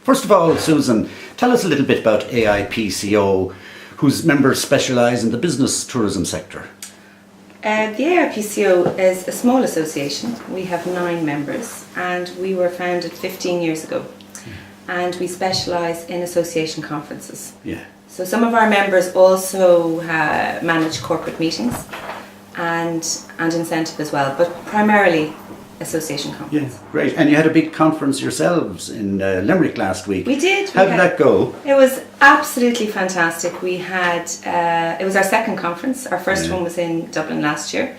First of all, Susan, tell us a little bit about AIPCO, whose members specialise in the business tourism sector. The AIPCO is a small association. We have 9 members and we were founded 15 years ago. And we specialise in association conferences. Yeah. So some of our members also manage corporate meetings and incentive as well, but primarily association conference. Yeah, great. And you had a big conference yourselves in Limerick last week. We did. How did that go? It was absolutely fantastic. We had, it was our second conference. Our first one was in Dublin last year.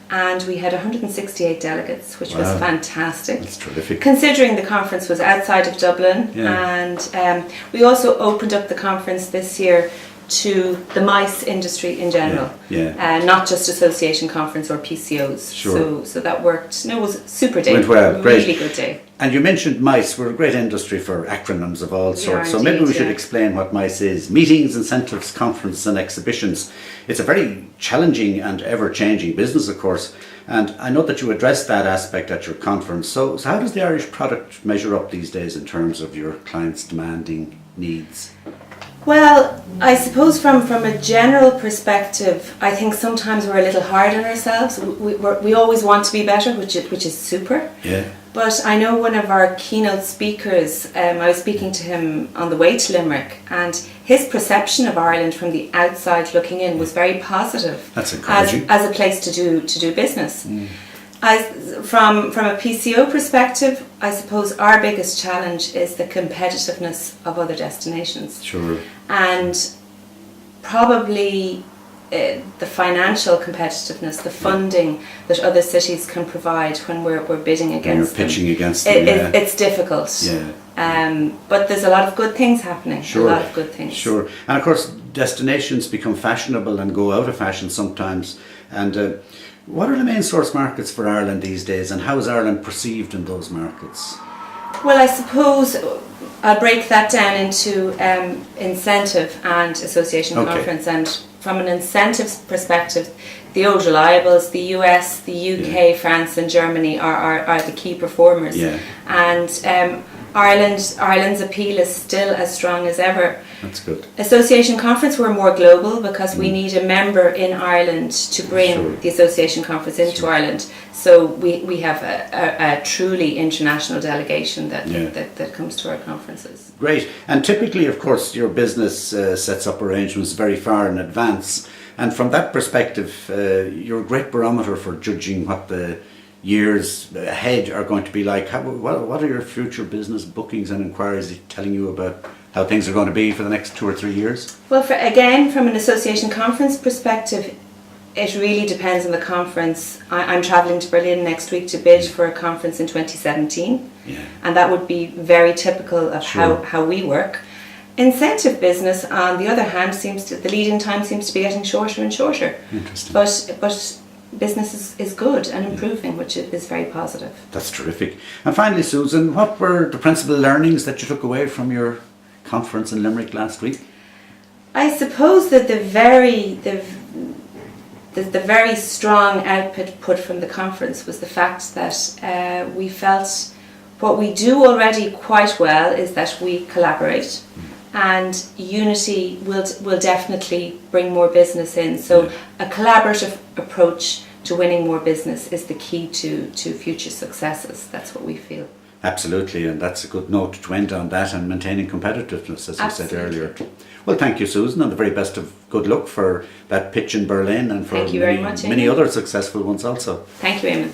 And we had 168 delegates, which was fantastic. That's terrific. Considering the conference was outside of Dublin. And we also opened up the conference this year to the MICE industry in general. Not just association conference or PCOs. Sure. So that worked. No, it was a super day. Went well. Great. Really good day. And you mentioned MICE. We're a great industry for acronyms of all sorts. So maybe we should explain what MICE is. Meetings, incentives, conferences and exhibitions. It's a very challenging and ever-changing business, of course. And I know that you addressed that aspect at your conference. So how does the Irish product measure up these days in terms of your clients' demanding needs? Well, I suppose from a general perspective, I think sometimes we're a little hard on ourselves. We always want to be better, which is super. Yeah. But I know one of our keynote speakers, I was speaking to him on the way to Limerick, and his perception of Ireland from the outside looking in was very positive. That's encouraging. As a place to do business. From a PCO perspective, I suppose our biggest challenge is the competitiveness of other destinations. Sure. And probably the financial competitiveness, the funding that other cities can provide when we're bidding against them. You're pitching against them. It's difficult. Yeah. But there's a lot of good things happening. Sure. A lot of good things. Sure. And of course, destinations become fashionable and go out of fashion sometimes. And what are the main source markets for Ireland these days, and how is Ireland perceived in those markets? Well, I suppose I'll break that down into incentive and association conference. And from an incentives perspective, the old reliables, the US, the UK, France and Germany are the key performers. Yeah. And Ireland's appeal is still as strong as ever. That's good. Association conference, we're more global because we need a member in Ireland to bring the association conference into Ireland. So we have a truly international delegation that comes to our conferences. Great. And typically, of course, your business sets up arrangements very far in advance. And from that perspective, you're a great barometer for judging what the years ahead are going to be like. What are your future business bookings and inquiries telling you about how things are going to be for the next 2 or 3 years? Well, from an association conference perspective, it really depends on the conference. I'm travelling to Berlin next week to bid for a conference in 2017, and that would be very typical of how we work. Incentive business, on the other hand, the lead-in time seems to be getting shorter and shorter. Interesting. But business is good and improving, which is very positive. That's terrific. And finally, Susan, what were the principal learnings that you took away from your conference in Limerick last week? I suppose that the very strong output from the conference was the fact that we felt what we do already quite well is that we collaborate. And unity will definitely bring more business in. So a collaborative approach to winning more business is the key to future successes. That's what we feel. Absolutely, and that's a good note to end on that, and maintaining competitiveness, as you said earlier. Well, thank you, Susan, and the very best of good luck for that pitch in Berlin and for many other successful ones also. Thank you, Eamon.